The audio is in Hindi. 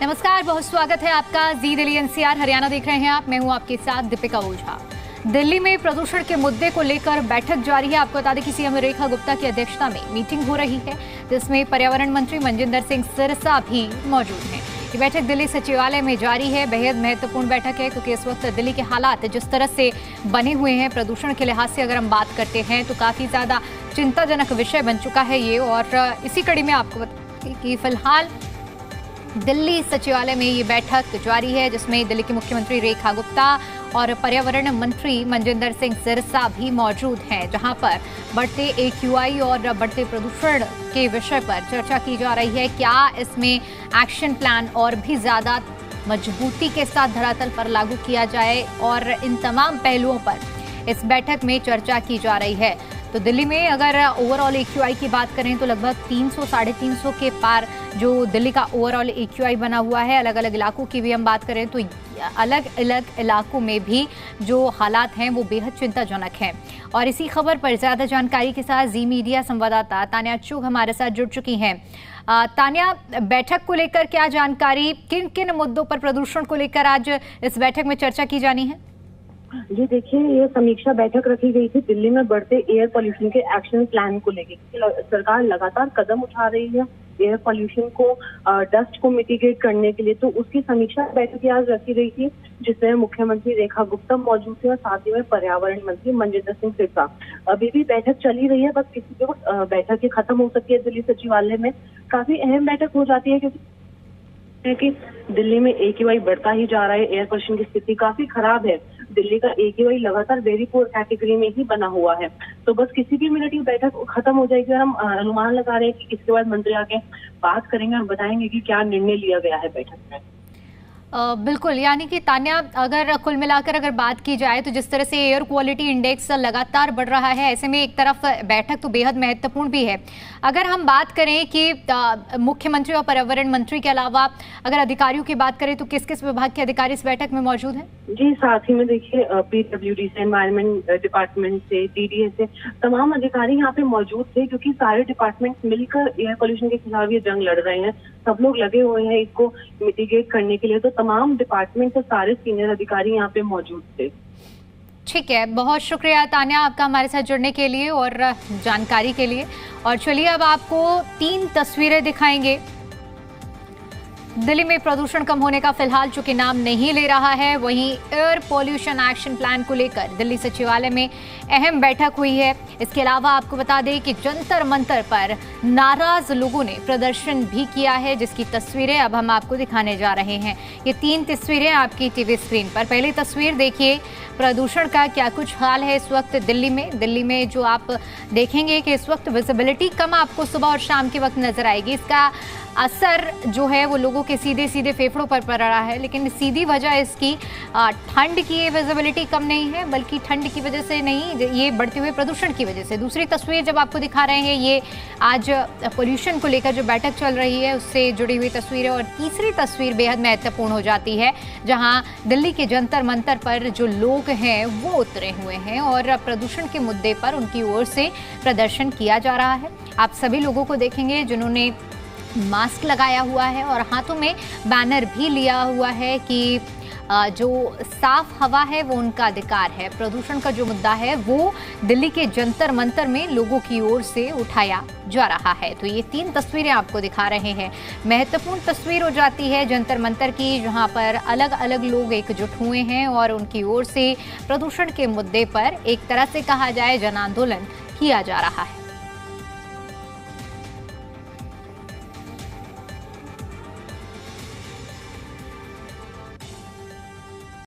नमस्कार, बहुत स्वागत है आपका जी दिल्ली एनसीआर हरियाणा देख रहे हैं आप। मैं हूं आपके साथ दीपिका ओझा। दिल्ली में प्रदूषण के मुद्दे को लेकर बैठक जारी है। आपको बता दें कि सीएम रेखा गुप्ता की अध्यक्षता में मीटिंग हो रही है, जिसमें पर्यावरण मंत्री मनजिंदर सिंह सिरसा भी मौजूद हैं। ये बैठक दिल्ली सचिवालय में जारी है। बेहद महत्वपूर्ण बैठक है क्योंकि इस वक्त दिल्ली के हालात जिस तरह से बने हुए हैं, प्रदूषण के लिहाज से अगर हम बात करते हैं तो काफी ज्यादा चिंताजनक विषय बन चुका है ये। और इसी कड़ी में आपको बता दें कि फिलहाल दिल्ली सचिवालय में ये बैठक जारी है, जिसमें दिल्ली की मुख्यमंत्री रेखा गुप्ता और पर्यावरण मंत्री मनजिंदर सिंह सिरसा भी मौजूद हैं, जहां पर बढ़ते AQI और बढ़ते प्रदूषण के विषय पर चर्चा की जा रही है। क्या इसमें एक्शन प्लान और भी ज्यादा मजबूती के साथ धरातल पर लागू किया जाए, और इन तमाम पहलुओं पर इस बैठक में चर्चा की जा रही है। तो दिल्ली में अगर ओवरऑल AQI की बात करें तो लगभग 300 साढ़े 300 के पार जो दिल्ली का ओवरऑल AQI बना हुआ है। अलग अलग इलाकों की भी हम बात करें तो अलग अलग इलाकों में भी जो हालात हैं वो बेहद चिंताजनक हैं। और इसी खबर पर ज़्यादा जानकारी के साथ जी मीडिया संवाददाता तान्या चुग हमारे साथ जुड़ चुकी हैं। तान्या, बैठक को लेकर क्या जानकारी, किन किन मुद्दों पर प्रदूषण को लेकर आज इस बैठक में चर्चा की जानी है? जी देखिए, ये समीक्षा बैठक रखी गई थी दिल्ली में बढ़ते एयर पोल्यूशन के एक्शन प्लान को लेकर। सरकार लगातार कदम उठा रही है एयर पोल्यूशन को, डस्ट को मिटिगेट करने के लिए। तो उसकी समीक्षा बैठक आज रखी गई थी, जिसमें मुख्यमंत्री रेखा गुप्ता मौजूद थे और साथ ही में पर्यावरण मंत्री मनजिंदर सिंह सिरसा। अभी भी बैठक चली रही है, बस किसी को बैठक ही खत्म हो सकती है दिल्ली सचिवालय में। काफी अहम बैठक हो जाती है क्योंकि दिल्ली में AQI बढ़ता ही जा रहा है। एयर पोल्यूशन की स्थिति काफी खराब है। दिल्ली का AQI लगातार वेरी पुअर कैटेगरी में ही बना हुआ है। तो बस किसी भी मिनट ये बैठक खत्म हो जाएगी और हम अनुमान लगा रहे हैं कि इसके बाद मंत्री आके बात करेंगे और बताएंगे कि क्या निर्णय लिया गया है बैठक में। बिल्कुल, यानी कि तान्या, अगर कुल मिलाकर अगर बात की जाए तो जिस तरह से एयर क्वालिटी इंडेक्स लगातार बढ़ रहा है, ऐसे में एक तरफ बैठक तो बेहद महत्वपूर्ण भी है। अगर हम बात करें कि मुख्यमंत्री और पर्यावरण मंत्री के अलावा अगर अधिकारियों की बात करें तो किस किस विभाग के अधिकारी इस बैठक में मौजूद हैं? जी, साथ ही में देखिए PWD से, एनवायरमेंट डिपार्टमेंट से, DDA से तमाम अधिकारी यहाँ पे मौजूद थे, क्योंकि सारे डिपार्टमेंट मिलकर एयर पोल्यूशन के खिलाफ ये जंग लड़ रहे हैं। सब लोग लगे हुए हैं इसको मिटिगेट करने के लिए। तो तमाम डिपार्टमेंट से सारे सीनियर अधिकारी यहाँ पे मौजूद थे। ठीक है, बहुत शुक्रिया तान्या आपका हमारे साथ जुड़ने के लिए और जानकारी के लिए। और चलिए अब आपको 3 तस्वीरें दिखाएंगे। दिल्ली में प्रदूषण कम होने का फिलहाल चूंकि नाम नहीं ले रहा है, वहीं एयर पोल्यूशन एक्शन प्लान को लेकर दिल्ली सचिवालय में अहम बैठक हुई है। इसके अलावा आपको बता दें कि जंतर मंतर पर नाराज लोगों ने प्रदर्शन भी किया है, जिसकी तस्वीरें अब हम आपको दिखाने जा रहे हैं। ये 3 तस्वीरें आपकी टीवी स्क्रीन पर। पहली तस्वीर देखिए, प्रदूषण का क्या कुछ हाल है इस वक्त दिल्ली में। दिल्ली में जो आप देखेंगे कि इस वक्त विजिबिलिटी कम आपको सुबह और शाम के वक्त नजर आएगी। इसका असर जो है वो लोगों के सीधे सीधे फेफड़ों पर पड़ रहा है, लेकिन सीधी वजह इसकी ठंड की ये विजिबिलिटी कम नहीं है, बल्कि ठंड की वजह से नहीं, ये बढ़ते हुए प्रदूषण की वजह से। दूसरी तस्वीर जब आपको दिखा रहे हैं, ये आज पोल्यूशन को लेकर जो बैठक चल रही है उससे जुड़ी हुई तस्वीर है। और तीसरी तस्वीर बेहद महत्वपूर्ण हो जाती है, जहां दिल्ली के जंतर मंतर पर जो लोग हैं वो उतरे हुए हैं और प्रदूषण के मुद्दे पर उनकी ओर से प्रदर्शन किया जा रहा है। आप सभी लोगों को देखेंगे जिन्होंने मास्क लगाया हुआ है और हाथों में बैनर भी लिया हुआ है कि जो साफ हवा है वो उनका अधिकार है। प्रदूषण का जो मुद्दा है वो दिल्ली के जंतर मंतर में लोगों की ओर से उठाया जा रहा है। तो ये 3 तस्वीरें आपको दिखा रहे हैं। महत्वपूर्ण तस्वीर हो जाती है जंतर मंतर की, जहां पर अलग अलग लोग एकजुट हुए हैं और उनकी ओर से प्रदूषण के मुद्दे पर एक तरह से कहा जाए जन आंदोलन किया जा रहा है।